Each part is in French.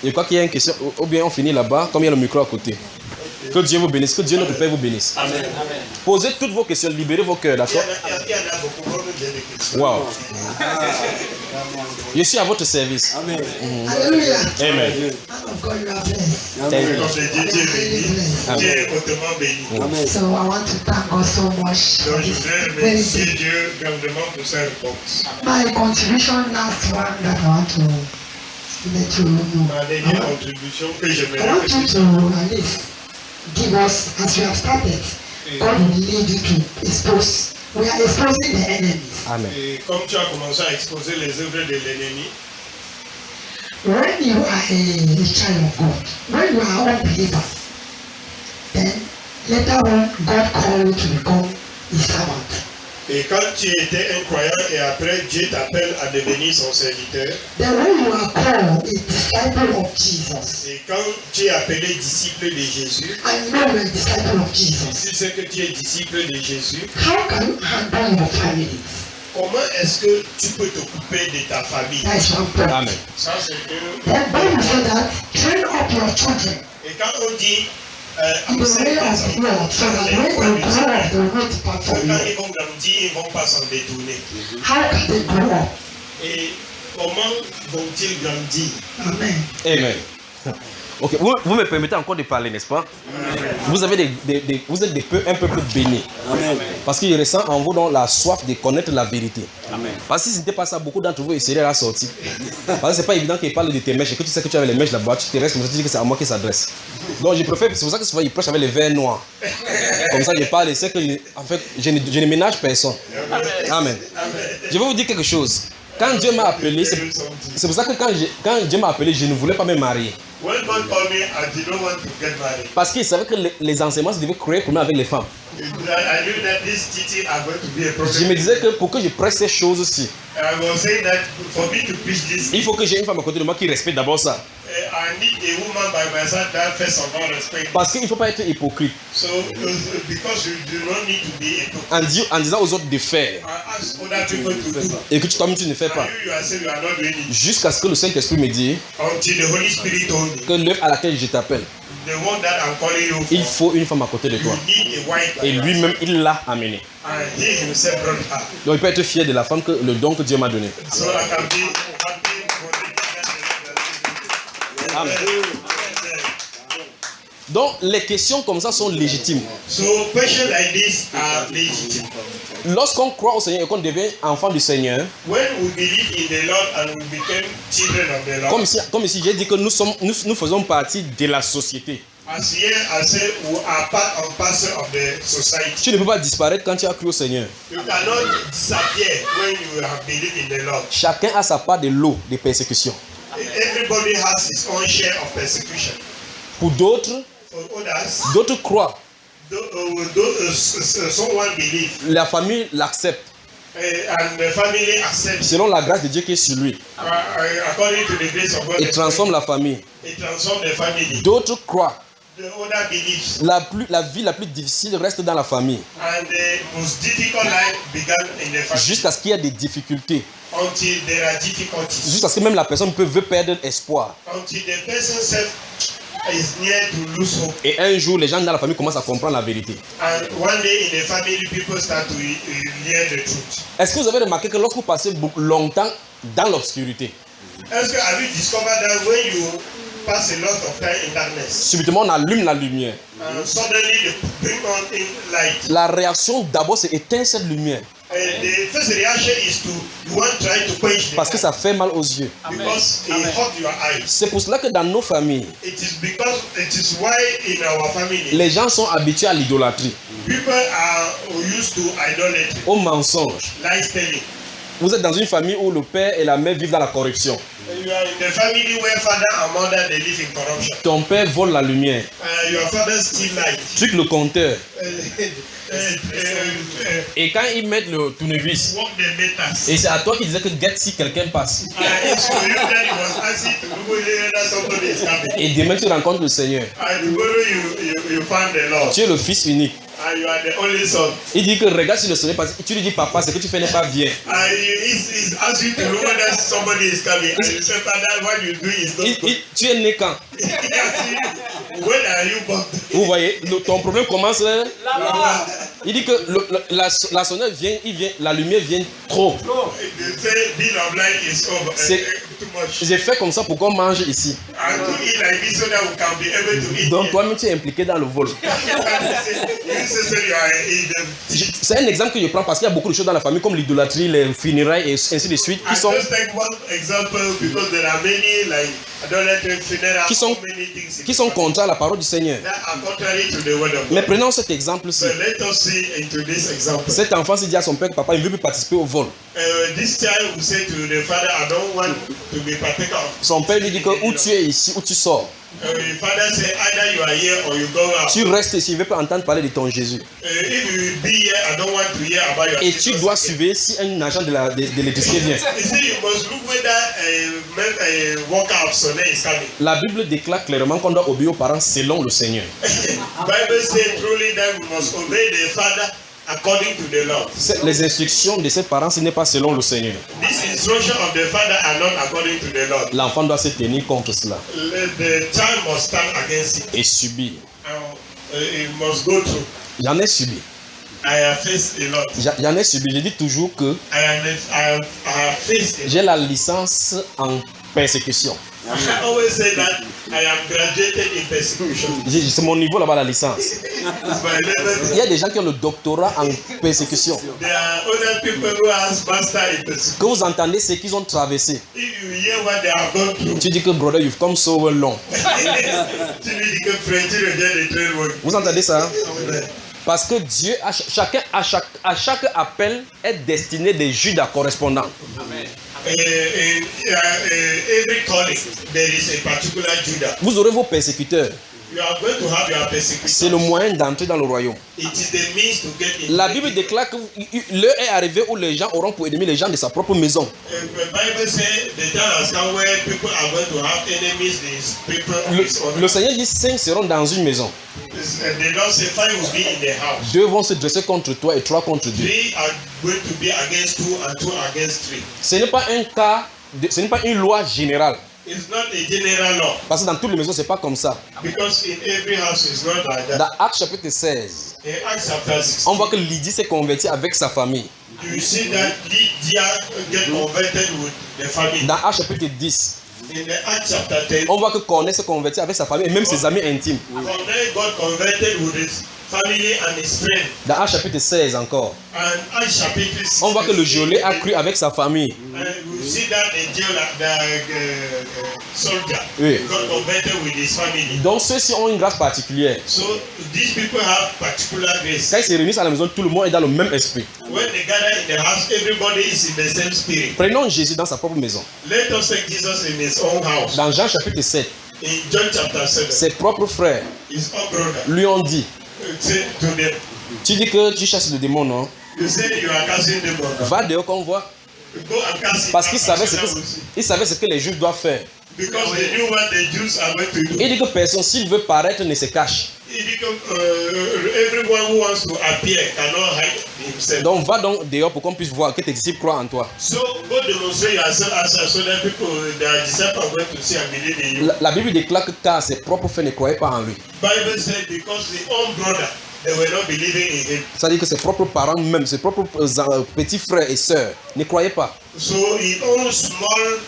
Je crois qu'il y a une question, ou bien on finit là-bas, comme il y a le micro à côté. Que Dieu vous bénisse, que Dieu notre Père vous bénisse. Amen. Posez toutes vos questions, libérez vos cœurs, d'accord? Il y en a beaucoup, beaucoup de questions. Wow. Je suis à votre service. Amen. Alléluia. Amen. God, you are blessed. Amen. Comme je dis, Dieu est béni. Dieu est hautement béni. Amen. So I want to thank God so much. Donc je voudrais remercier Dieu grandement pour sa réponse. My contribution last one that I want to let you know. Ma dernière contribution que I j'aimerais want you to at least give us, as we have started, God will lead you to expose. We are exposing the enemies. Amen. Et comme tu as commencé à exposer les œuvres de l'ennemi, When you are a child of God, when you are a unbeliever, then later on God call you to become His servant. et quand tu étais un croyant et après Dieu t'appelle à devenir son serviteur, Then when you are called a disciple of Jesus, et quand tu es appelé disciple de Jésus, I know you're a disciple of Jesus. tu sais que tu es disciple de Jésus, How can you handle your family? comment est-ce que tu peux t'occuper de ta famille? That is one point. Amen. Ça c'est que... Then Bible says that train up your children Et quand on dit... in the way of the Lord, so that when they grow up, they will not depart quand from you. ils vont grandir, ils ne vont pas s'en détourner. How can they grow up? Et comment vont-ils grandir? Amen. Amen. Ok, vous me permettez encore de parler, n'est-ce pas? Vous avez vous êtes un peuple béni. Amen. Parce qu'il ressent en vous donc la soif de connaître la vérité. Amen. Parce que si ce n'était pas ça, beaucoup d'entre vous essayeraient à la sortie. Parce que c'est pas évident qu'il parle de tes mèches et que tu sais que tu avais les mèches là-bas, tu te restes comme ça, tu dis que c'est à moi qu'il s'adresse. Donc je préfère, c'est pour ça que souvent il prêche avec les verres noirs. Comme ça je parle et c'est que, en fait, je ne ménage personne. Amen. Je vais vous dire quelque chose. Quand Dieu m'a appelé, c'est pour ça que quand Dieu m'a appelé, je ne voulais pas me marier. When God called me, I did not want to get married. Parce qu'il savait que les enseignements se devaient créer pour moi avec les femmes. I knew that this teaching are going to be a problem. Je me disais que pour que je presse ces choses-ci, I was saying that for me to preach this, il faut que j'ai une femme à côté de moi qui respecte d'abord ça. I need a woman by my side that first of all respect. Parce qu'il ne faut pas être hypocrite. So, because you do not need to be a hypocrite. En disant aux autres de faire I ask other people to do. et que toi-même tu ne fais pas. And you yourself, you are not doing it. Jusqu'à ce que le Saint-Esprit me dise Until the Holy Spirit told me, que l'œuvre à laquelle je t'appelle, the one that I'm calling you il for, faut une femme à côté de you toi. need a wife. Et lui-même, il l'a amené. And he himself brought her. Donc il peut être fier de la femme, le don que Dieu m'a donné. So I can be happy for the Amen. Donc les questions comme ça sont légitimes. So questions like this are legitimate. Lorsqu'on croit au Seigneur et qu'on devient enfant du Seigneur, When we believe in the Lord and we become children of the Lord, comme ici j'ai dit que nous faisons partie de la société. as here I say we are part and parcel of the society. Tu ne peux pas disparaître quand tu as cru au Seigneur. You cannot disappear when you have believed in the Lord. Chacun a sa part de lot de persécution. Everybody has his own share of persecution. Pour d'autres, For others, d'autres croient. Someone believes La famille l'accepte and the family accepts selon la grâce de Dieu qui est sur lui. according to the grace of God. Et transforme la famille. It transforms the family. D'autres croient. The other believes. La vie la plus difficile reste dans la famille. And the most difficult life began in the family. Jusqu'à ce qu'il y ait des difficultés. Until there are difficulties. Jusqu'à ce que même la personne veut perdre espoir. Until the person self is near to lose hope. Et un jour, les gens dans la famille commencent à comprendre la vérité. And one day in the family, people start to hear the truth. Est-ce que vous avez remarqué que lorsque vous passez longtemps dans l'obscurité, Est-ce que have you discovered that when you pass a lot of time in darkness, subitement on allume la lumière. and suddenly they bring on in light? La réaction d'abord c'est éteindre cette lumière. The first reaction is to you want to try to quench the Parce que light ça fait mal aux yeux. because it hurt your eyes. C'est pour cela que dans nos familles, It is why in our family les gens sont habitués à l'idolâtrie, people are used to idolatry, au mensonge. lies telling. Vous êtes dans une famille où le père et la mère vivent dans la corruption. You are in the family where father and mother they live in corruption. Ton père vole la lumière, Your father steal light. truc le compteur. Et quand ils mettent le tournevis, Walk the meters. et c'est à toi qui disais que guette si quelqu'un passe. It's for you that he was asking to go there that somebody is coming. Et demain tu rencontres le Seigneur. And tomorrow you found the Lord. Tu es le fils unique. And and you are the only son. Il dit que regarde sur le soleil parce que tu lui dis papa, ce que tu fais n'est pas bien. And he's asking you to look whether somebody is coming. And you say, Father, what you do is not good. Tu es né quand? When are you born? Vous voyez, ton problème commence là. Il dit que la sonnette vient, la lumière vient trop. They say bill of light is over. Too much. J'ai fait comme ça pour qu'on mange ici. And do it like this so that we can be able to eat. Donc toi-même tu es impliqué dans le vol. C'est un exemple que je prends parce qu'il y a beaucoup de choses dans la famille comme l'idolâtrie, les funérailles et ainsi de suite qui sont contre la parole du Seigneur. Mais prenons cet exemple-ci. Cet enfant s'est dit à son père, papa, il ne veut plus participer au vol. Son père lui dit que ou tu es ici ou tu sors. Tu restes ici, il ne veut pas entendre parler de ton Jésus. Et tu dois suivre si un agent de l'électricité vient. La Bible déclare clairement qu'on doit obéir aux parents selon le Seigneur. According to the law. Les instructions de ses parents, ce n'est pas selon le Seigneur. These instructions of the father are not according to the law. L'enfant doit se tenir contre cela. The child must stand against it. Et subir. It must go through. J'en ai subi. I have faced a lot. J'en ai subi. Je dis toujours que I have faced j'ai la licence en persécution. I always say that I am graduated in persecution. C'est mon niveau là-bas, la licence. Il y a des gens qui ont le doctorat en persécution. There are other people who have master in persecution. Que vous entendez ce qu'ils ont traversé. If you hear what they have gone through. Tu dis que brother, you've come so long. Vous entendez ça? Parce que Dieu, à chaque appel est destiné des Judas correspondants. Amen. Every calling, there is a particular Judah. Vous aurez vos persécuteurs. You are going to have your persecutors. C'est le moyen d'entrer dans le royaume. It is the means to get in. La Bible déclare que l'heure est arrivée où les gens auront pour ennemis les gens de sa propre maison. The Bible says the time has come where people are going to have enemies. These people of his own. Le Seigneur dit 5 seront dans une maison. The Lord said 5 will be in the house. 2 vont se dresser contre toi et 3 contre 2. 3 are going to be against 2 and 2 against 3. Ce n'est pas un cas, ce n'est pas une loi générale. It's not a general law. Parce que dans toutes les maisons, c'est pas comme ça. Because in every house it's not like that. Dans Actes chapitre 16, In Acts chapter 16, on voit que Lydie s'est convertie avec sa famille. you see that Lydia get converted with the family. Dans Actes chapitre 10, In the Acts chapter 10, on voit que Corneille s'est converti avec sa famille et même ses amis intimes. Cornelius got converted with his family and his friend. Dans Actes chapitre 16 encore, And Acts chapter 16, on voit que le geôlier a cru avec sa famille. And you see that the jailer, the soldier, Oui. got converted with his family. Donc ceux-ci ont une grâce particulière. So these people have particular grace. Quand ils se réunissent à la maison, tout le monde est dans le même esprit. When they gather in the house, everybody is in the same spirit. Prenons Jésus dans sa propre maison. Let us take Jesus in his own house. Dans Jean chapitre 7, In John chapter 7, ses propres frères his own brother lui ont dit, said to them, tu dis que tu chasses le démon, non? you say you are casting them out. Va dehors qu'on voit. Go and cast it Parce out, qu'il savait, so that we'll see. il savait ce que les Juifs doivent faire. Because they knew what the Jews are going to do. Il dit que personne, s'il veut paraître, ne se cache. He become, everyone who wants to appear cannot hide himself. Donc va donc dehors pour qu'on puisse voir que tes disciples croient en toi. So go demonstrate yourself as so that people, their disciples are going to see and believe in you. La Bible déclare que car ses propres frères ne croyaient pas en lui. Bible said because the own brother, they were not believing in him. C'est-à-dire que ses propres parents, même ses propres petits frères et sœurs, ne croyaient pas. So his own small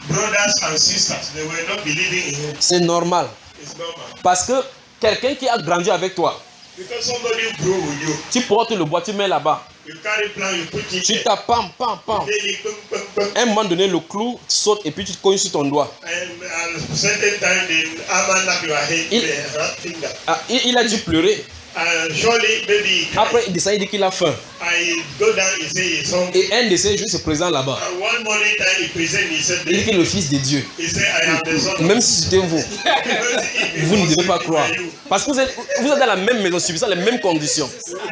brothers and sisters, they were not believing in him. C'est normal. It's normal. Parce que quelqu'un qui a grandi avec toi, Because somebody grew with you. tu portes le bois, tu mets là-bas. You carry plant, you put it Tu there. tapes, pam, pam, pam. Then you pum, pum, pum. À un moment donné, le clou saute et puis tu te cognes sur ton doigt. And at a certain time, the hammer knock your head, the right finger. Ah, il a dû pleurer. And surely, maybe he cried. Après, il descend, il dit qu'il a faim. I go down, he say he's hungry. Et un de ces jours se présente là-bas. And one morning time, he present, he said, Il dit qu'il est le fils de Dieu. he said, I am the son of Même si c'était vous, Because if it vous ne was devez pas written croire. by you, Parce que vous êtes dans la même maison, subissant les mêmes conditions. we were in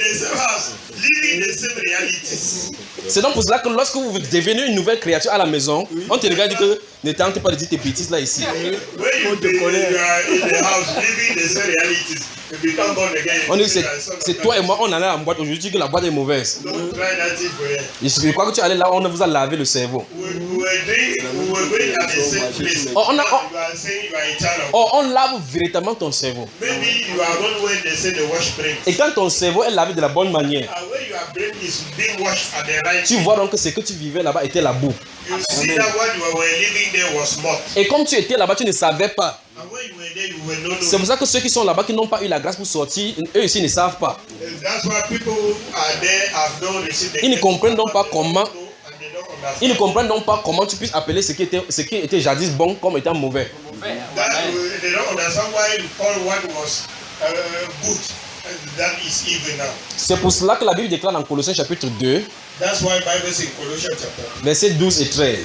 the same house, living the same realities. C'est donc pour cela que lorsque vous devenez une nouvelle créature à la maison, on te regarde et dit que ne tente pas de dire tes bêtises là ici. When you are in the house living the same realities, you become born again. On dit c'est toi et moi, on allait à la boîte aujourd'hui que la boîte est mauvaise. Don't try that thing for you. Je crois que tu allais là, on vous a lavé le cerveau. We were going at the same place. Oh, You are saying you are a child of Oh, on lave véritablement ton cerveau. maybe you are one when they say the wash brain. Et quand ton cerveau est lavé de la bonne manière, And when your brain is being washed at the right tu vois donc que ce que tu vivais là-bas était la boue. you see that what you were living there was mud. Et comme tu étais là-bas, tu ne savais pas. And when you were there, you were not C'est knowing. pour ça que ceux qui sont là-bas, qui n'ont pas eu la grâce pour sortir, eux aussi ne savent pas. That's why people who are there have not received the Ils ne gift comprennent donc pas of God. comment- And they don't understand. Ils ne comprennent donc pas comment tu puisses appeler ce qui était jadis bon comme étant mauvais. They don't understand why you call what was good that is evil now. C'est pour cela que la Bible déclare dans Colossiens chapitre 2, That's why Bible says in Colossians chapter versets 12 et 13,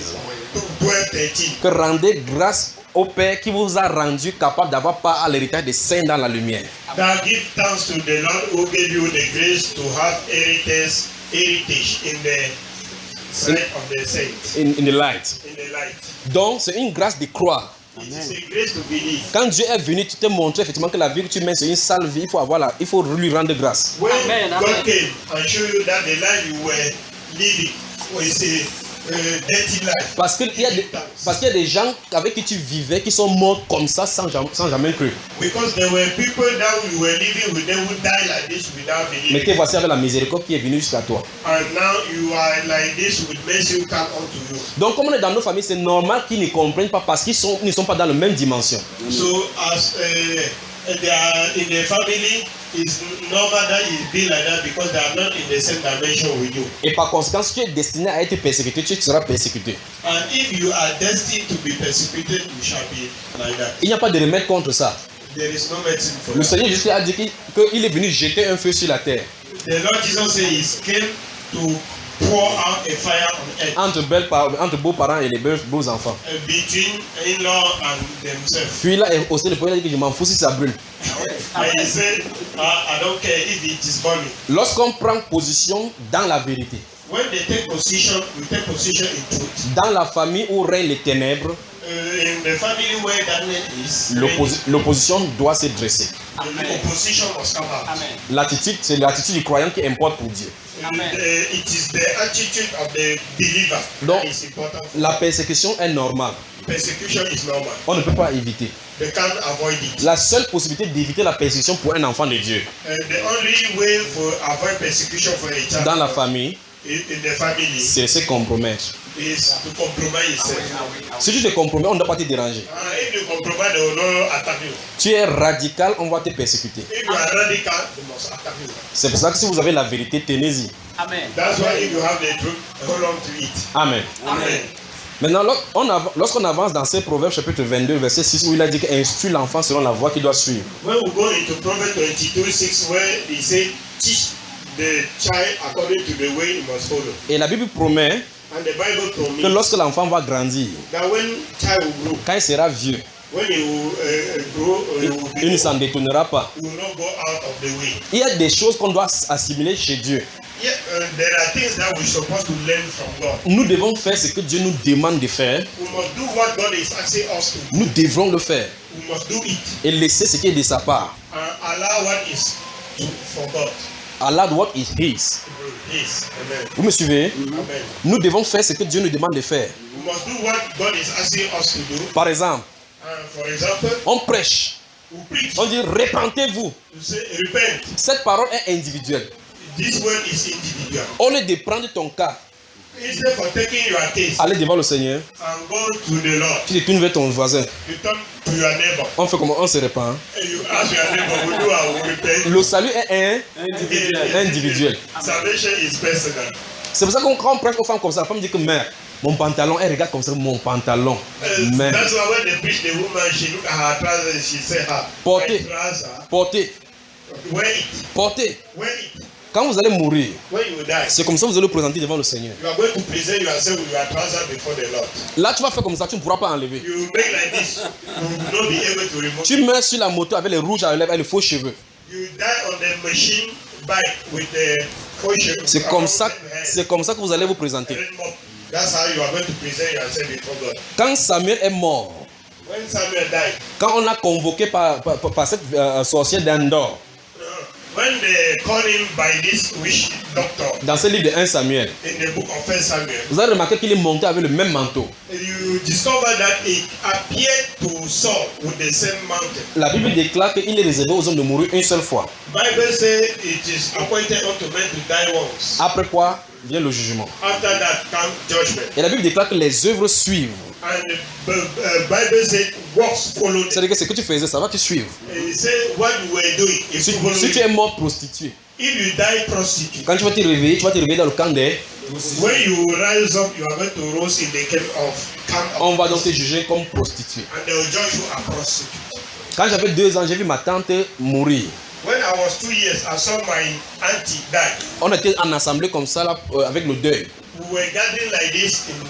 12-13. que rendez grâce au Père qui vous a rendu capable d'avoir part à l'héritage des saints dans la lumière. That give thanks to the Lord who gave you the grace to have heritage in the sight of the saints, In the light. in the light. Donc, c'est une grâce de croire. It is a grace to believe. Quand Dieu est venu, tu t'es montré effectivement que la vie que tu mènes, c'est une sale vie. Il faut lui rendre grâce. When Amen, God amen. came and showed you that the life you were living was a dirty life. Parce qu'il y a des gens avec qui tu vivais qui sont morts comme ça sans jamais cru. Because there were people that you were living with them who died like this without Mais believing. te voici avec la miséricorde qui est venue jusqu'à toi. And now you are like this with mercy who come unto you. Donc, comme on est dans nos familles, c'est normal qu'ils ne comprennent pas parce qu'ils ne sont pas dans la même dimension. So as they are in the family, it's normal that you be like that because they are not in the same dimension with you. Et par conséquent, si tu es destiné à être persécuté, tu seras persécuté. And if you are destined to be persecuted, you shall be like that. Il n'y a pas de remède contre ça. There is no medicine for Le that. Seigneur Jésus a dit qu'il est venu jeter un feu sur la terre The Lord Jesus said He came to pour out a fire on earth entre beaux-parents et les beaux enfants. between in-law and themselves. Puis là, aussi le premier dit que je m'en fous si ça brûle. And he said, I don't care if it is burning. Lorsqu'on prend position dans la vérité, When they take position, we take position in truth. dans la famille où règnent les ténèbres, In the family where darkness is, l'opposition doit se dresser. the opposition must come out. Amen. L'attitude, c'est l'attitude du croyant qui importe pour Dieu. Amen. It is the attitude of the believer Donc, that is important. la persécution est normale. Persecution is normal. On ne peut pas éviter. They can't avoid it. La seule possibilité d'éviter la persécution pour un enfant de Dieu The only way for avoid persecution for a child dans la famille, in the family c'est de se compromettre. is to compromise yourself. Si tu te compromets, on ne doit pas te déranger. If you compromise, they will not attack you. Tu es radical, on va te persécuter. If you are radical, they must attack you. C'est pour ça que si vous avez la vérité, tenez-y. Amen. That's why if you have the truth, hold on to it. Amen. Amen. Maintenant, lorsqu'on avance dans ces Proverbes chapitre 22, verset 6, où il a dit qu'instruit l'enfant selon la voie qu'il doit suivre. When we go into Proverbs 22:6, where he say, teach the child according to the way he must follow. Et la Bible promet And the Bible told que me lorsque l'enfant va grandir, that when child will grow, quand il sera vieux, when he will grow, he will be il ne s'en détournera pas. he will not go out of the way. Il y a des choses qu'on doit assimiler chez Dieu. Yeah, there are things that we're supposed to learn from God. Nous devons faire ce que Dieu nous demande de faire. We must do what God is asking us to do. Nous devrons le faire. We must do it Et laisser ce qui est de sa part. and allow what is for God. Allah, what is his. Yes. Amen. Vous me suivez? Amen. Nous devons faire ce que Dieu nous demande de faire. We must do what God is asking us to do. Par exemple, For example, on prêche. we preach. On dit repentez-vous. You say, repent. Cette parole est individuelle. This word is individual. Au lieu de prendre ton cas, Instead for taking your case aller devant le Seigneur, and go to the Lord, tu te tournes vers ton voisin. you turn to your neighbor On fait comment? On se répand. and you ask your neighbor, will do I will repent? Le salut est individuel. Salvation is personal. C'est pour ça qu'on quand on prêche aux femmes comme ça, la femme dit que mère, mon pantalon, elle regarde comme ça, mon pantalon. Mère, That's why when they preach the woman, she look at her trousers and she say, Portez. my trouser, portez, wear it, portez. wear it. Quand vous allez mourir, When you die, c'est comme ça que vous allez le présenter devant le Seigneur. you are going to present yourself with your trouser before the Lord. Là, tu vas faire comme ça, tu ne pourras pas enlever. You make like this, you will not be able to remove Tu meurs sur la moto avec les rouges à lèvres et les faux cheveux. You die on the machine bike with the C'est comme ça que vous allez vous présenter. That's how you are going to present yourself before God. Quand Samuel est mort, When Samuel died, quand on l'a convoqué par cette sorcière d'Endor, when they called him by this witch doctor dans ce livre de 1 Samuel, in the book of 1 Samuel, vous avez remarqué qu'il est monté avec le même manteau. you discover that it appeared to Saul with the same mountain. La Bible déclare qu'il est réservé aux hommes de mourir une seule fois. Bible says it is appointed unto men to die once. Après quoi vient le jugement. After that comes judgment. Et la Bible déclare que les œuvres suivent. And the Bible says works follow them. C'est-à-dire que ce que tu faisais, ça va te suivre. It says what you were doing is Si following. tu es mort prostituée, If you die prostitute, quand tu vas te réveiller dans le camp des... when you rise up, you are going to rise in the camp of On va donc te juger comme prostituée. and they will judge you as prostitute. Quand j'avais 2 ans, j'ai vu ma tante mourir. When I was 2 years, I saw my auntie die. On était en assemblée comme ça, là, avec le deuil. We were gathering like this in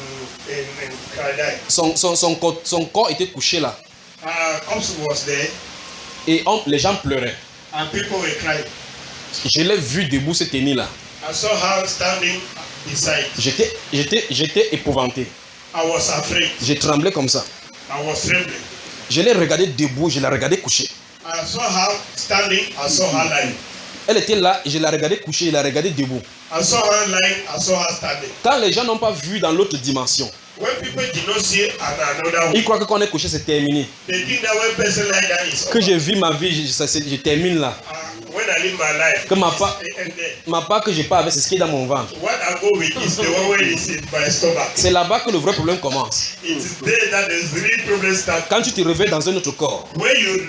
Kradai. Son corps était couché là. Corpse was there Et les gens pleuraient. and people were crying. Je l'ai vu debout se tenir là. I saw her standing beside. J'étais épouvanté. I was afraid. J'ai tremblé comme ça. I was trembling. Je l'ai regardé debout, je l'ai regardé couché. I saw her standing. I saw her lying. Elle était là, je l'ai regardé couché, je l'ai regardé debout. I saw her lying. I saw her standing. Quand les gens n'ont pas vu dans l'autre dimension, When people did not see another ils way, croient que quand on est couché, c'est terminé. they think that when person like that is Que over. j'ai vu ma vie, je termine là. When I live my life, Que ma it's part, ended. ma part que j'ai pas avec, c'est ce qui est dans mon ventre. What I go with is the one where is in my stomach. C'est là-bas que le vrai problème commence. It is there that the real problem starts. Quand tu te réveilles dans un autre corps When you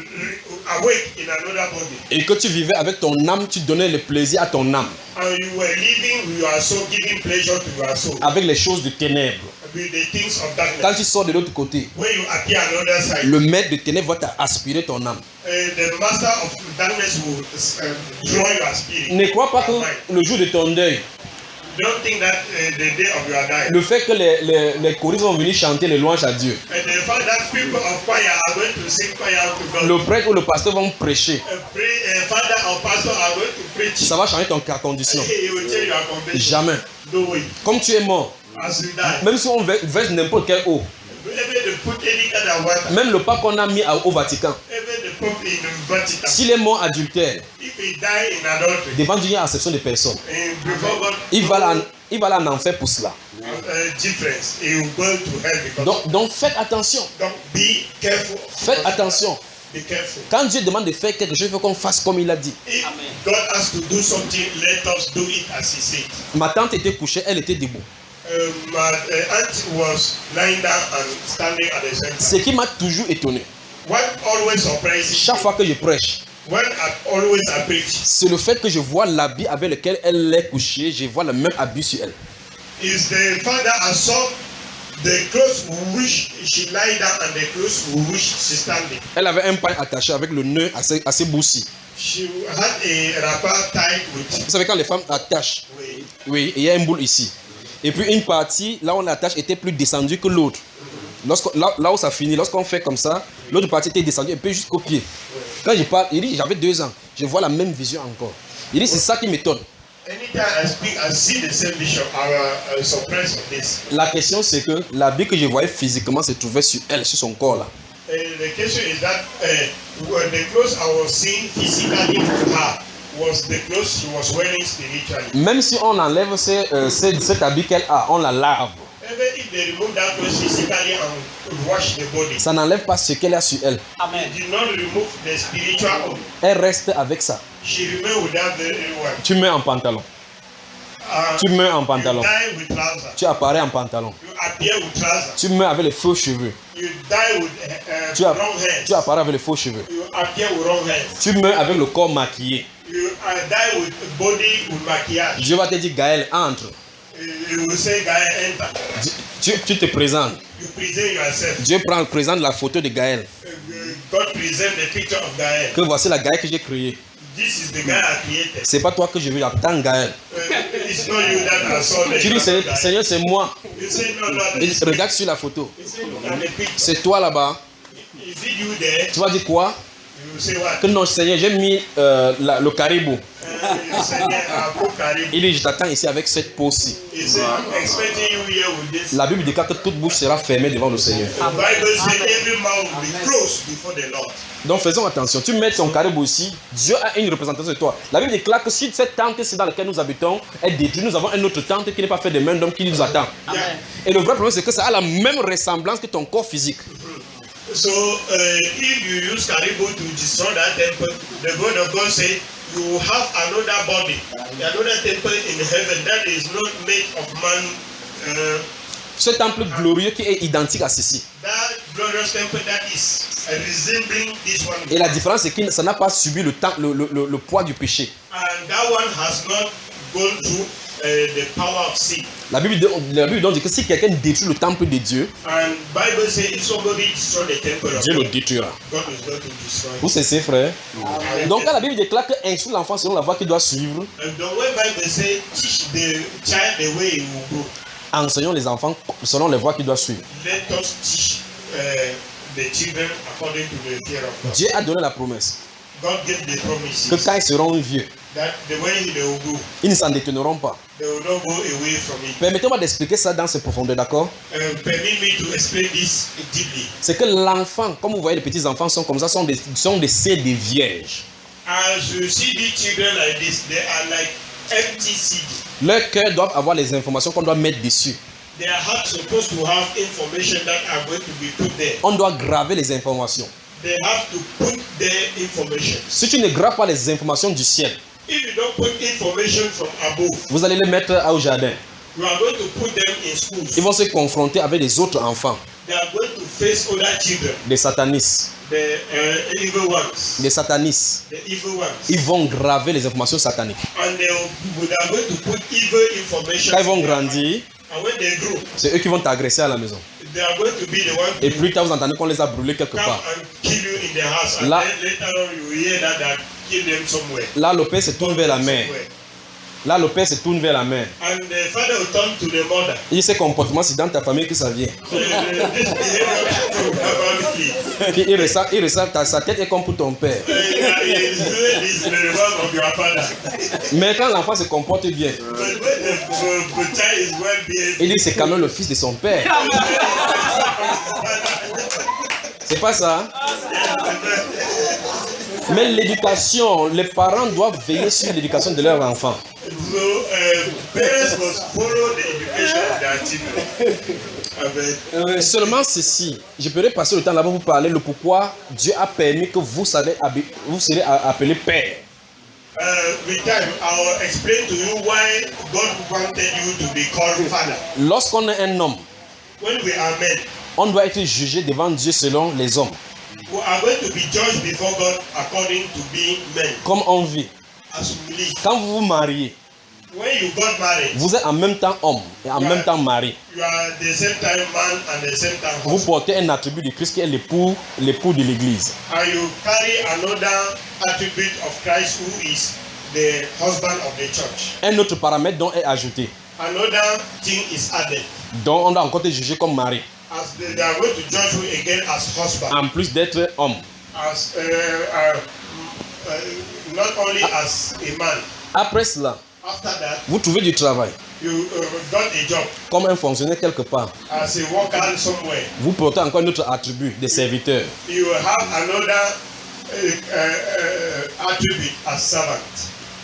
awake in another body et que tu vivais avec ton âme, tu donnais le plaisir à ton âme and you were living with your soul, giving pleasure to your soul avec les choses de ténèbres. with the things of Quand darkness. tu sors de l'autre côté, When you appear on the other side, le maître de ténèbres va aspirer ton âme. the master of darkness will draw your spirit. Ne crois pas que your mind. le jour de ton deuil, Don't think that the day of your dying, le fait que les choristes vont venir chanter les louanges à Dieu, and the fact that people of choir are going to sing choir to God, le prêtre ou le pasteur vont prêcher, father or pastor are going to preach, ça va changer ta condition. he will tell you your conviction. Jamais. No way. Comme tu es mort, As you die, même si on verse n'importe quelle eau, even they put any kind of water, même le pape qu'on a mis au Vatican, even the Pope in the Vatican, s'il est mort adultère, if he die in adultery, devant Dieu, il y a acception de personne. before God, Il va là en enfer pour cela. difference, he will go to hell because. Donc faites attention. Don't be careful. Faites attention. Be careful. Quand Dieu demande de faire quelque chose, il faut qu'on fasse comme il a dit. If God has to do something, let us do it as He said. Ma tante était couchée, elle était debout. My aunt was lying down and standing at the same Ce time. qui m'a toujours étonné, What always surprises chaque fois que je prêche, when I preach, c'est le fait que je vois l'habit avec lequel elle est couchée, je vois le même habit sur elle. is the fact that I saw the clothes which she lie down and the clothes which she standing. Elle avait un pain attaché avec le nœud assez boussi. She had a wrapper tied with. Vous savez quand les femmes attachent, with oui, il y a un boule ici. Et puis une partie, là où on l'attache, était plus descendue que l'autre. Là où ça finit, lorsqu'on fait comme ça, l'autre partie était descendue un peu jusqu'au pied. Quand je parle, il dit, j'avais 2 ans, je vois la même vision encore. Il dit, c'est ça qui m'étonne. anytime I speak, I see the same vision. I was surprised of this. La question c'est que l'habit que je voyais physiquement se trouvait sur elle, sur son corps là. The question is that the clothes I was seeing physically to her was the clothes she was wearing spiritually. Même si on enlève cet habit qu'elle a, on la lave. Even if they remove that clothes physically and wash the body, Ça n'enlève pas ce qu'elle a sur elle. did not remove the spiritual. Elle reste avec ça. She remained without the one. Tu mets en pantalon. Tu mets en pantalon. You die with trousers. Tu apparais en pantalon. You appear with trousers. Tu mets avec les faux cheveux. You die with Tu wrong hands. apparais avec les faux cheveux. You appear with wrong hands. Tu meurs avec le corps maquillé. You die with body with maquillage. Dieu va te dire, Gaël, entre. You will say, Gaël, enter. Tu te présentes. You present yourself. Dieu présente la photo de Gaël. God present the picture of Gaël. Que voici la Gaël que j'ai créée. This is the guy I created. C'est pas toi que je veux, j'attends Gaël. It's not you that I saw. Tu dis, Seigneur, c'est moi. You say, no, no. Et regarde sur la photo. You say, look at the picture. C'est toi là-bas. Is it you there? Tu vas dire quoi? You say what? Que non, Seigneur, j'ai mis le caribou. You say, yeah, I'll put caribou. Il dit, je t'attends ici avec cette peau-ci. He said, I'm expecting you here with this. La Bible déclare que toute bouche sera fermée devant le Seigneur. The Bible says every mouth will be closed before the Lord. Donc faisons attention. Tu mets ton caribou ici. Dieu a une représentation de toi. La Bible déclare que si cette tente dans laquelle nous habitons est détruite, nous avons une autre tente qui n'est pas faite de main d'homme qui nous attend. Yeah. Et le vrai problème, c'est que ça a la même ressemblance que ton corps physique. So if you use caribou to destroy that temple, the word of God says you have another body, another temple in heaven that is not made of man. Ce temple glorieux qui est identique à ceci. That glorious temple that is resembling this one. Et la différence, c'est que ça n'a pas subi le poids du péché. And that one has not gone through the power of sin. La Bible donc dit que si quelqu'un détruit le temple de Dieu, And Bible says if somebody destroy the temple of Dieu le God, détruira. God is going to destroy. Vous cessez, frère. Donc quand la Bible déclare que instruire l'enfant selon la voie qu'il doit suivre, And the way Bible says teach the child the way he will go. enseignons les enfants selon les voies qu'ils doivent suivre. Let us teach the children according to the fear of God. Dieu a donné la promesse God gave the promises que quand ils seront vieux, that the way they will go, ils ne s'en détourneront pas. they will not go away from it. Permettez-moi d'expliquer ça dans ses profondeurs, d'accord? Permit me to explain this deeply. C'est que l'enfant, comme vous voyez, les petits enfants sont comme ça, sont des seeds des vierges. As you see these children like this, they are like empty seed. Leur cœur doit avoir les informations qu'on doit mettre dessus. Their heart supposed to have information that are going to be put there. On doit graver les informations. They have to put their information. Si tu ne graves pas les informations du ciel, If you don't put information from above, vous allez les mettre au jardin. you are going to put them in schools. Ils vont se confronter avec les autres enfants, They are going to face other children, des satanistes. the evil ones, Les satanistes. the evil ones, Ils vont graver les informations sataniques. and they are going to put evil information. Quand ils vont grandir, And when they grow, c'est eux qui vont t'agresser à la maison. they are going to be the one Et to plus tard, vous entendez qu'on les a brûlés quelque come part. and kill you in the house, and Là- then later on you will hear that they kill them somewhere. Là, le père se tourne vers la mère. Somewhere. Là, le père se tourne vers la mère. And the father will turn to the mother. Il dit, ce comportement, c'est dans ta famille que ça vient. This behavior from family. Il ressent sa tête est comme pour ton père. Is doing this the work of your father. Mais quand l'enfant se comporte bien, But when the child is well behaved, il dit, c'est quand même le fils de son père. C'est pas ça. Mais l'éducation, les parents doivent veiller sur l'éducation de leur enfant. so parents must follow the education of their children. Amen. Seulement ceci, je pourrais passer le temps là-bas pour vous parler le pourquoi Dieu a permis que vous serez appelé père. With time, I will explain to you why God wanted you to be called father. Lorsqu'on est un homme, When we are men, on doit être jugé devant Dieu selon les hommes. we are going to be judged before God according to being men. Comme on vit. As we live. Quand vous vous mariez, When you got married, vous êtes en même temps homme et en même temps mari. you are the same time man and the same time Vous husband. portez un attribut de Christ qui est l'époux de l'église. And you carry another attribute of Christ who is the husband of the church. Un autre paramètre dont est ajouté, Another thing is added. dont on doit encore être jugé comme mari, As they are going to judge you again as husband. en plus d'être homme. As not only as a man. Après cela, After that, vous trouvez du travail you got a job comme un fonctionnaire quelque part. as a worker somewhere. Vous portez encore un autre attribut de serviteur. You have another attribute as servant.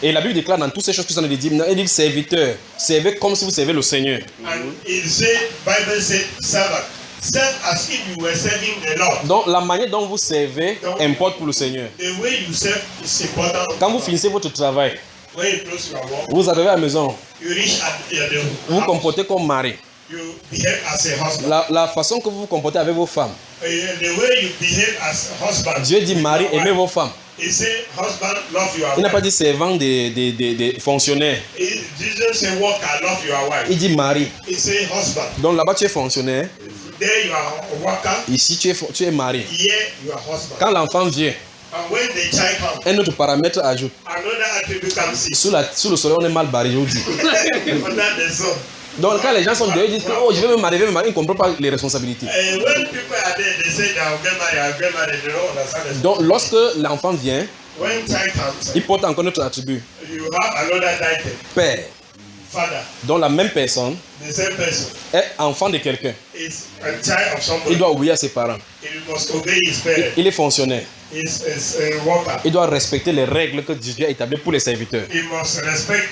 Et la Bible déclare dans toutes ces choses que nous avons dit, il dit serviteur, servez comme si vous servez le Seigneur. And it said, Bible said, servant. Serve as if you were serving the Lord. Donc la manière dont vous servez importe pour le Seigneur. The way you serve is important. Quand vous finissez votre travail, When you close your work, vous arrivez à la maison, you reach at the vous vous house, comportez comme mari. you behave as a husband. La façon que vous vous comportez avec vos femmes, The way you behave as a husband. Dieu dit mari, aimez vos femmes. He said, husband, love your Il n'a pas wife. dit servant des fonctionnaires. He didn't say worker, love your wife. Il dit mari. He said husband. Donc là-bas tu es fonctionnaire, There you are a worker. ici tu es mari. Here you are husband. Quand l'enfant vient, And when the child comes, un autre paramètre ajoute. another attribute comes in. Sous le soleil, on est mal barré, je vous dis. Under the sun. Donc quand les gens sont dehors, ils disent que oh, je vais me marier, ils ne comprennent pas les responsabilités. And when people are there, they say that I'll get married, they don't understand the Donc lorsque l'enfant vient, when child comes, il porte encore notre attribut. you have another title, Père. father. Donc la même personne The same person est enfant de quelqu'un. is a child of somebody. Il doit obéir à ses parents. He must obey his parents. Il est fonctionnaire. He's a worker. Il doit respecter les règles que Dieu a établies pour les serviteurs. He must respect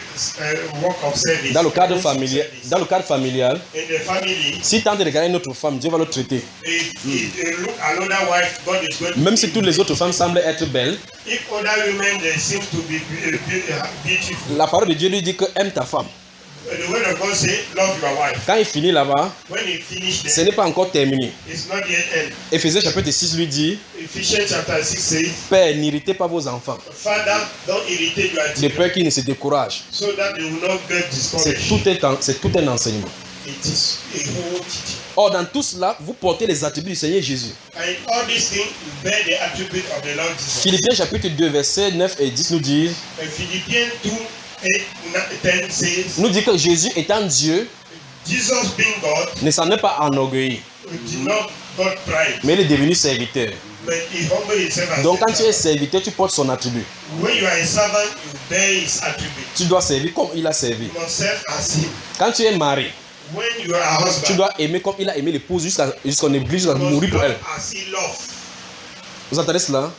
work of service. Dans le cadre Work of familial, service. dans le cadre familial, In the family, si tente de regarder une autre femme, Dieu va le traiter. if look another wife, God is going to. Même si toutes les autres femmes semblent être belles, If other women they seem to be beautiful, la parole de Dieu lui dit que aime ta femme. the word of God say, love your wife. Quand il finit là-bas, When he finished ce there, n'est pas encore terminé. it's not yet end. Éphésiens chapitre 6 lui dit, Ephesians chapter 6 says, Père, n'irritez pas vos enfants, Father, don't irritate your de children peur qu'ils ne se découragent. so that they will not get C'est discouraged. tout un enseignement. It is a whole teaching. Or, dans tout cela, vous portez les attributs du Seigneur Jésus. And all these things bear the attribute of the Lord Jesus. Philippiens chapitre 2, versets 9 et 10 nous dit, And Philippians 2, 8, 10 says, nous dit que Jésus étant Dieu, Jesus being God ne s'en est pas enorgueilli, did not got pride, mais il est devenu serviteur. but he humbled himself as Donc a quand tu es servant. serviteur, tu portes son attribut. When you are a servant, you bear his attribute. Tu dois servir comme il a servi. You must serve as him. Quand tu es marié, When you are a tu husband, dois aimer comme il a aimé l'épouse jusqu'en église, jusqu'à you must mourir pour love elle. as he loved Vous entendez cela?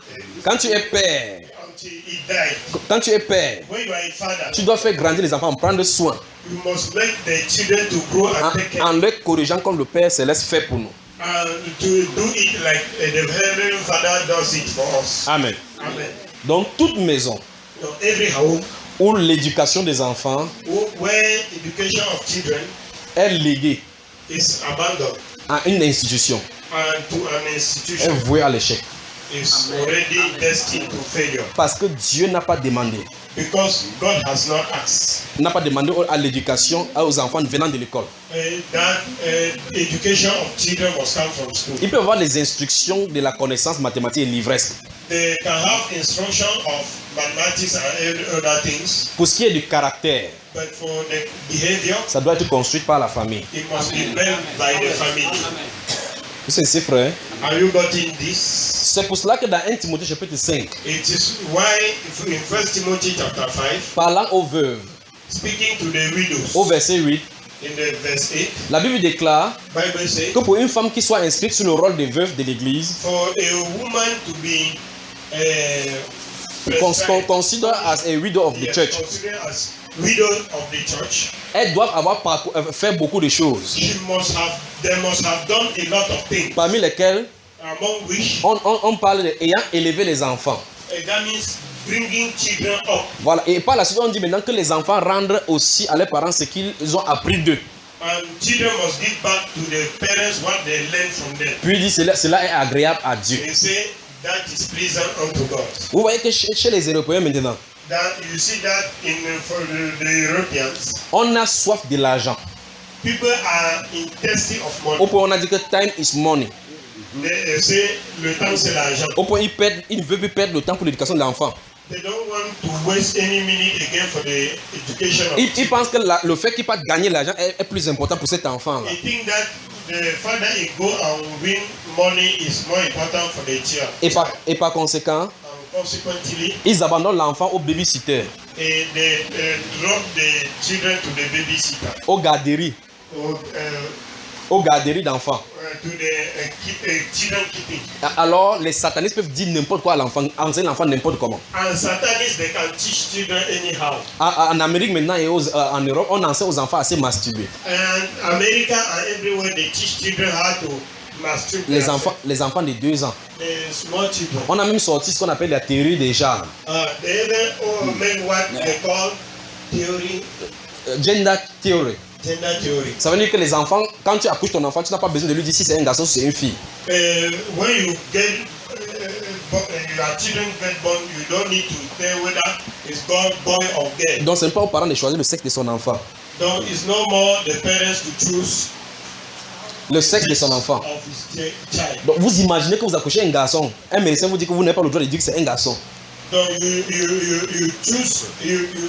Quand tu es père, until he died. quand tu es père, When you are a father, tu dois faire grandir les enfants, en prendre soin, you must make the children to grow and take care. en leur corrigeant comme le Père Céleste fait pour nous. And to do it like the Heavenly Father does it for us. Amen. Amen. Dans toute maison So every home où l'éducation des enfants where education of children est léguée is abandoned à une institution, and to an est institution vouée à l'échec. is already destined to failure Parce que Dieu n'a pas demandé. because God has not asked N'a pas demandé à l'éducation aux enfants venant de l'école. that education of children must come from school. Ils peuvent avoir les instructions de la connaissance mathématique et l'ivresse. They can have instruction of mathematics and other things, Pour ce qui est du caractère, but for the behavior, ça doit être construit par la famille. it must be built by the family. Vous savez, frère, Are you getting this? c'est pour cela que dans 1 Timothée chapitre 5, It is why in 1 Timothy chapter 5, parlant aux veuves, speaking to the widows, au verset 8, in the verse 8, la Bible déclare Bible says, que pour une femme qui soit inscrite sur le rôle de veuve de l'église, for a woman to be considered as a widow of the church, considered as widow of the church, elles doivent avoir fait beaucoup de choses, they must have done a lot of things, parmi lesquelles among which on parle d'ayant élevé les enfants. that means bringing children up. Voilà, et par la suite on dit maintenant que les enfants rendent aussi à leurs parents ce qu'ils ont appris d'eux. And children must give back to the parents what they learned from them. Puis il dit cela est agréable à Dieu. They say that is pleasant unto God. Vous voyez que chez les Européens maintenant, That you see that for the Europeans, on a soif de l'argent. people are in thirsty of money. Au point on a dit que time is money. They say le temps c'est l'argent. Au point ils ne veulent plus perdre le temps pour l'éducation de l'enfant. They don't want to waste any minute again for the education of Ils pensent que le fait qu'il parte gagner l'argent est plus important pour cet enfant-là. I think that the father he go and win money is more important for the child. Et par conséquent, And consequently, ils abandonnent l'enfant au babysitter, they drop the children to the babysitter aux garderies, or aux garderies d'enfants. to the children keeping. Alors les satanistes peuvent dire n'importe quoi à l'enfant, enseigner l'enfant n'importe comment. And Satanists, they can teach children anyhow. En Amérique maintenant et en Europe, on enseigne aux enfants à se masturber. And America and everywhere they teach children how to masturbate. Les enfants de 2 ans. The small children. On a même sorti ce qu'on appelle la théorie des genres. They even make what they call theory, Gender theory. gender theory. Ça veut dire que les enfants, quand tu accouches ton enfant, tu n'as pas besoin de lui dire si c'est un garçon ou c'est une fille. When you get your children get born, you don't need to tell whether it's boy or girl. Donc ce n'est pas aux parents de choisir le sexe de son enfant. So it's no more the parents to choose Le sexe de son enfant. of his child. Donc vous imaginez que vous accouchez un garçon. Un médecin vous dit que vous n'avez pas le droit de dire que c'est un garçon. So you choose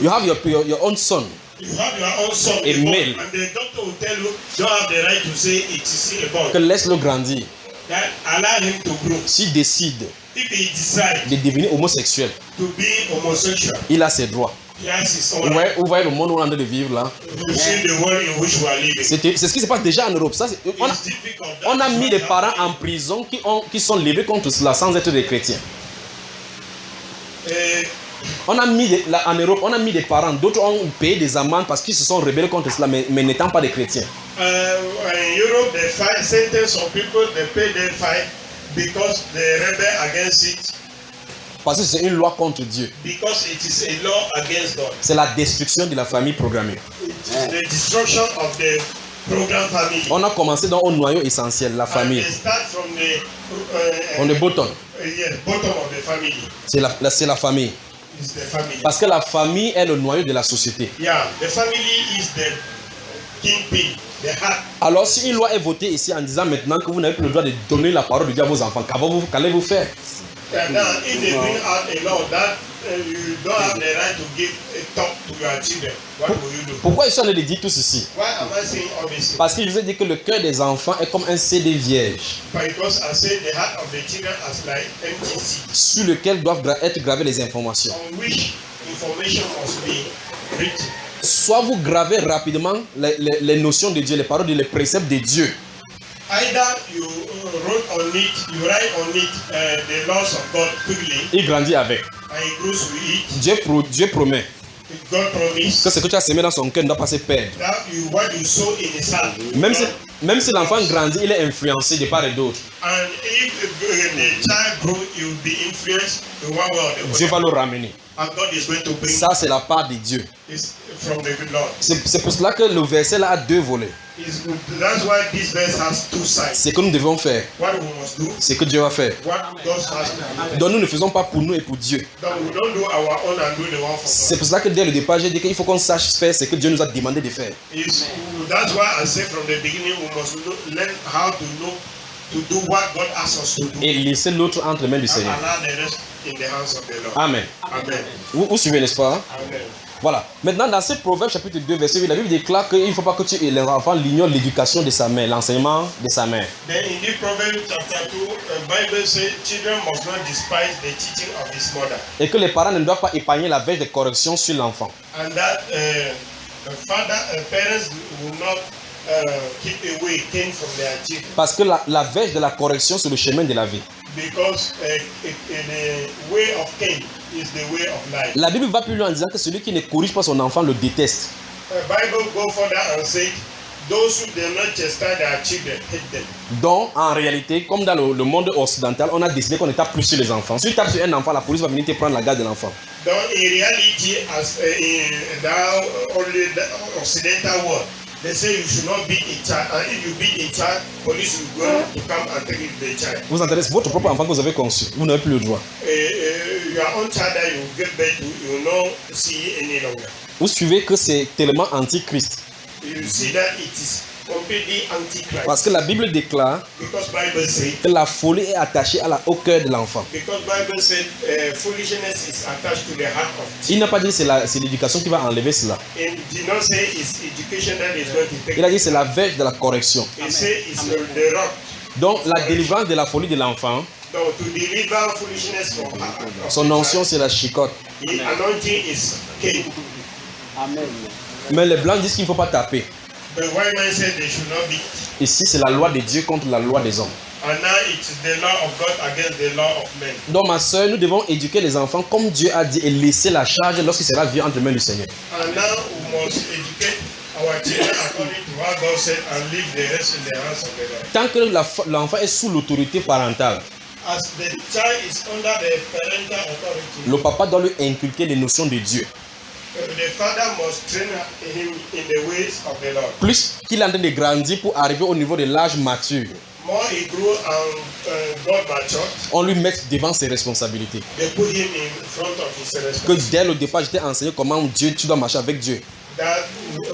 You have your own son. You have your own son Et born, male. and the doctor will tell you don't have the right to say it is still a boy. Que laisse-le grandir. That allow him to grow. S'il décide If he decides de devenir homosexuel, to be homosexual, il a ses droits. he has his Vous own right. voyez le monde où on est en train de vivre là. You see the world in which we are living. C'est ce qui se passe déjà en Europe. Ça, It's difficult. on a That is mis what des parents happened. en prison qui sont levés contre cela sans être des chrétiens. On a mis en Europe, on a mis des parents, d'autres ont payé des amendes parce qu'ils se sont rebellés contre cela, mais n'étant pas des chrétiens. In Europe, they fight sentence of people, they pay their fine because they rebel against it, Parce que c'est une loi contre Dieu. because it is a law against God. C'est la destruction de la famille programmée. It is the destruction of the program family. On a commencé dans au noyau essentiel, la And famille. they start from the On est bottom. yes, bottom of the family. C'est la famille. Is the family. Parce que la famille est le noyau de la société. Yeah, the family is the kingpin, the heart. Alors si une loi est votée ici en disant maintenant que vous n'avez plus le droit de donner la parole de Dieu à vos enfants, qu'allez-vous faire? And now, if they bring out a law that you don't have the right to give a talk to your children, what will you do? Pourquoi je suis en train de dire tout ceci? Why am I saying all this? Parce que je vous ai dit que le cœur des enfants est comme un CD vierge Because I say the heart of the children as like empty seed, sur lequel doivent être gravées les informations. on which information must be written. Soit vous gravez rapidement les notions de Dieu, les paroles, les préceptes de Dieu. Either you write on it the laws of God quickly, Il grandit avec. and he grows with it. Dieu promet God promised que ce que tu as semé dans son cœur ne doit pas se perdre. that what you sow in his heart. Même si l'enfant grandit, il est influencé de part et d'autre. And if the child grows, he will be influenced in one way or the Dieu other. va le ramener. And God is going to bring Ça, c'est la part de Dieu. this from the good Lord. C'est pour cela que le verset là a deux volets. That's why this verse has two sides. Ce que nous devons faire, What we must do, c'est que Dieu va faire. what God has to do. Donc nous ne faisons pas pour nous et pour Dieu. That we don't do our own and do the one for C'est God. pour cela que dès le départ, j'ai dit qu'il faut qu'on sache faire ce que Dieu nous a demandé de faire. That's why I said from the beginning we must learn how to know to do what God asks us to do. Et laisser l'autre entre les mains du And Seigneur. allow the rest in the hands of the Lord. Amen. Amen. Vous suivez, n'est-ce pas? Amen. Voilà. Maintenant, dans ce Proverbe chapitre 2, verset 8, la Bible déclare qu'il ne faut pas que les enfants l'ignorent l'éducation de sa mère, l'enseignement de sa mère. Then in the Proverbs chapter 2, Bible says children must not despise the teaching of his mother. Et que les parents ne doivent pas épargner la verge de correction sur l'enfant. And that parents will not keep away things from their children. Parce que la verge de la correction, c'est le chemin de la vie. Because the way of Cain is the way of life. La Bible va plus loin en disant que celui qui ne corrige pas son enfant le déteste. The Bible go further and say, those who do not chastise their children hate them. Donc, en réalité, comme dans le monde occidental, on a décidé qu'on ne tape plus sur les enfants. Si tu tapes sur un enfant, la police va venir te prendre la garde de l'enfant. Donc, in reality, as in the Occidental world, they say you should not beat a child, and if you beat a child, police will go to come and take the child. Vous entendez, c'est votre propre enfant que vous avez conçu. Vous n'avez plus le droit. Your own child that you get back to, you will not see any longer. Vous suivez que c'est tellement antichrist. You see that it is completely antichrist. Parce que la Bible déclare Because Bible said, que la folie est attachée au cœur de l'enfant. because Bible said foolishness is attached to the heart of Il children. n'a pas dit que c'est l'éducation qui va enlever cela. And did not say it's education that is going to take. Il a dit que c'est la verge de la correction. He said it's the rock. Donc la délivrance de la folie de l'enfant, So to deliver foolishness from son onction c'est la chicotte. the anointing is Cain. Mais les blancs disent qu'il ne faut pas taper. The white man said they should not beat. Ici c'est la loi de Dieu contre la loi des hommes. And now it is the law of God against the law of men. Donc ma soeur, nous devons éduquer les enfants comme Dieu a dit et laisser la charge lorsqu'il sera vieux entre les mains du Seigneur. And now we must educate our children according to what God said and leave the rest in the hands of the Lord. Tant que l'enfant est sous l'autorité parentale, As the child is under the parental authority, le papa doit lui inculquer les notions de Dieu. the father must train him in the ways of the Lord. Plus qu'il est en train de grandir pour arriver au niveau de l'âge mature, More he grew and got matured, on lui met devant ses responsabilités. they put him in front of his Que responsibility. dès le départ, je t'ai enseigné comment Dieu, tu dois marcher avec Dieu. That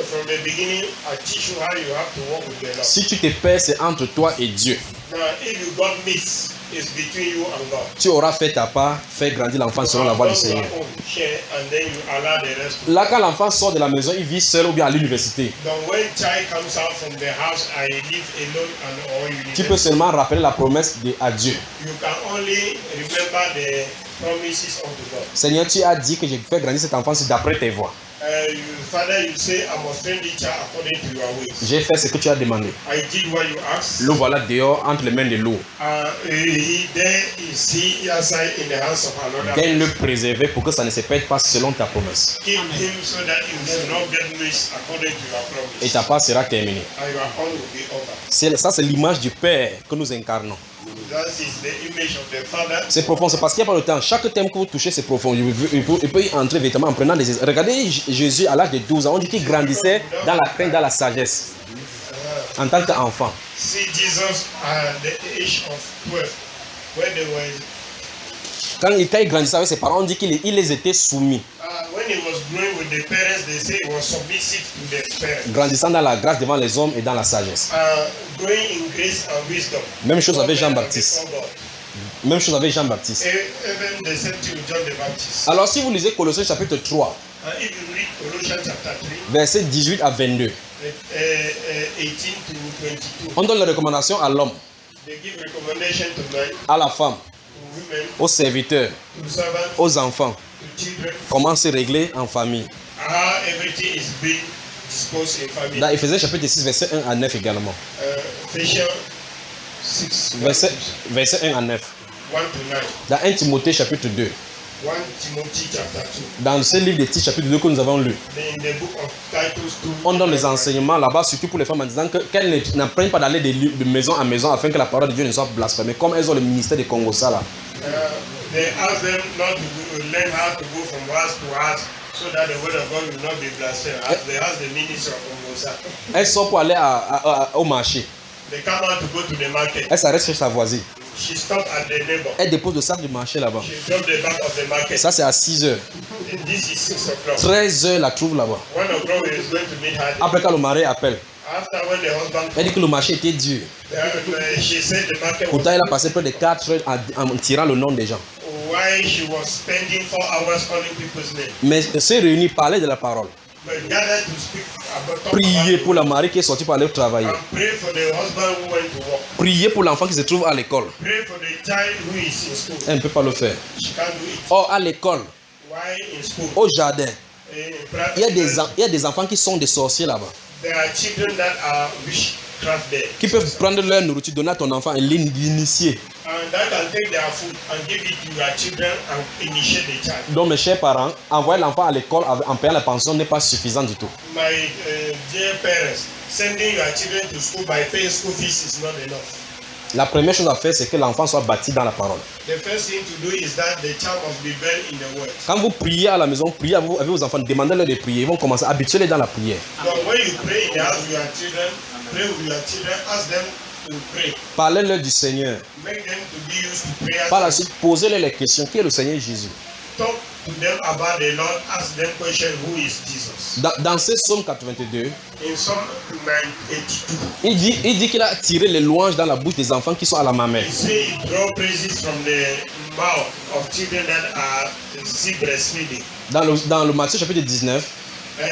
from the beginning, I teach you how you have to walk with the Lord. Si tu te perds, c'est entre toi et Dieu. Now, if you got missed, is between you and God. Tu auras fait ta part, fait grandir l'enfant selon la voie du Seigneur. Share and then you allow the rest. Là, quand l'enfant sort de la maison, il vit seul ou bien à l'université. Donc, when child comes out from the house, I live alone and or you. Tu peux seulement rappeler la promesse à Dieu. You can only remember the promises of the God. Seigneur, tu as dit que je fais grandir cet enfant d'après tes voies. Father, you say I must train the child according to your ways. J'ai fait ce que tu as demandé. I did what you asked. Le voilà dehors entre les mains de l'eau. There is he aside in the hands of another. Viens le préserver pour que ça ne se perde pas selon ta promesse. Keep him so that you should not get missed according to your promise. Et ta part sera terminée. And your own will be over. Ça, c'est l'image du Père que nous incarnons. That is the image of the Father. C'est profond, c'est parce qu'il n'y a pas le temps. Chaque thème que vous touchez, c'est profond. Il peut y entrer véritablement en prenant des... Regardez Jésus à l'âge de 12 ans, on dit qu'il grandissait dans la crainte, dans la sagesse, en tant qu'enfant. See Jesus at the age of 12, when they were... Quand il grandissait avec ses parents, on dit qu'il les était soumis. When he was growing with the parents, they say he was submissive to the parents. Grandissant dans la grâce devant les hommes et dans la sagesse. Growing in grace and wisdom. Même chose avec Jean-Baptiste. Même chose avec Jean-Baptiste. Even the same thing with John the Baptist. Alors si vous lisez Colossiens chapitre 3, If you read Colossians chapter 3, versets 18 à 22, 18 to 22, on donne les recommandations à l'homme, they give recommendation to men, à la femme, to women, aux serviteurs, to servants, aux enfants. to children, Comment se régler en famille. how everything is being disposed in family. Dans Éphésiens chapitre 6, verset 1 à 9 également. Ephesians 6, Verset 1 à 9. 1 to 9. Dans 1 Timothée chapitre 2. 1 Timothy chapter 2. Dans ce livre de Tites chapitre 2 que nous avons lu, In the book of Titus 2, on donne les enseignements là-bas, surtout pour les femmes, en disant qu'elles n'apprennent pas d'aller de maison en maison afin que la parole de Dieu ne soit blasphémée, comme elles ont le ministère de Congo ça là. they ask them not to learn how to go from house to house so that the word of God will not be blasphemed. They ask the ministry of Congosa. Elles sont pour aller au marché. They come out to go to the market. Elles s'arrêtent chez sa voisine. She stopped at the neighbor. Elles déposent le sac du marché là-bas. She dropped the back of the market. Ça c'est à 6 heures. And this is 6 o'clock. 13 heures la trouve là-bas. 1 o'clock is going to meet her. Après quand le mari appelle, After when the husband, elle dit que le marché était dur. she said the market was, Pourtant elle a passé près de 4 heures en tirant le nom des gens. why she was spending 4 hours calling people's name. Mais se réunir, parler de la parole. But gathered to speak about, Prier pour la mari qui est sortie pour aller travailler. and pray for the husband who went to work. Prier pour l'enfant qui se trouve à l'école. Pray for the child who is in school. Elle ne peut pas le faire. She can't do it. Or à l'école, Why in school? au jardin, In il y a private, des enfants qui sont des sorciers là-bas. there are children that are witchcraft there. Qui peuvent prendre leur nourriture, donner à ton enfant et l'initier. And that can take their food and give it to your children and initiate the child. Donc mes chers parents, envoyer l'enfant à l'école en payant la pension n'est pas suffisant du tout. My dear parents, sending your children to school by paying school fees is not enough. La première chose à faire, c'est que l'enfant soit bâti dans la parole. The first thing to do is that the child must be born in the word. Quand vous priez à la maison, priez avec vos enfants, demandez-leur de prier. Ils vont commencer à habituer-les dans la prière. But when you pray in the house with your children, pray with your children, ask them to pray. Parlez-leur du Seigneur. Make them to be used to prayer. Par la suite, posez-leur les questions. Qui est le Seigneur Jésus? Talk to them about the Lord. Ask them question, who is Jesus? Dans ce psaume 82, In Psalm 82, il dit qu'il a tiré les louanges dans la bouche des enfants qui sont à la mamelle. he say he draw praises from the mouth of children that are still breastfeeding. Dans le Matthieu chapitre 19, In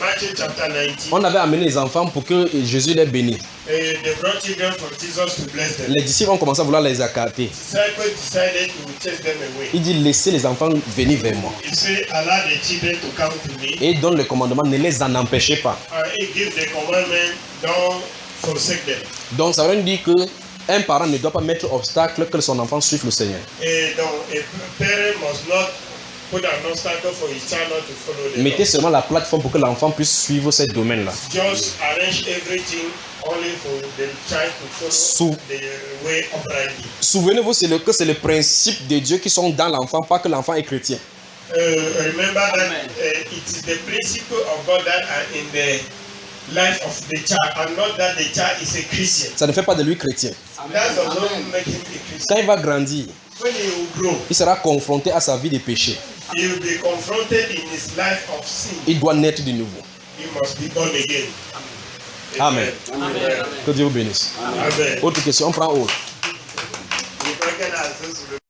Matthew chapter 19, on avait amené les enfants pour que Jésus les bénisse. they brought children for Jesus to bless them. Les disciples ont commencé à vouloir les écarter. Disciples decided to chase them away. Il dit, laissez les enfants venir vers moi. He said, allow the children to come to me. Et il donne le commandement, ne les en empêchez pas. And he give the commandment, don't forsake them. Donc ça veut dire que un parent ne doit pas mettre obstacle que son enfant suive le Seigneur. And a parent must not put an obstacle for his child not to follow the Mettez law. seulement la plateforme pour que l'enfant puisse suivre ce domaine-là. Just arrange everything only for the child to follow the way uprightly. Souvenez-vous que c'est le principe de Dieu qui sont dans l'enfant, pas que l'enfant est chrétien. Remember that it is the principle of God that are in the life of the child, and not that the child is a Christian. Ça ne fait pas de lui chrétien. That does not make him a Christian. Quand il va grandir, When he will grow, il sera confronté à sa vie de péché. he will be confronted in his life of sin. Il doit naître de nouveau. He must be born again. Amen. Amen. Que Dieu vous bénisse. Amen. Autre question, on prend autre. If I can c'est sur le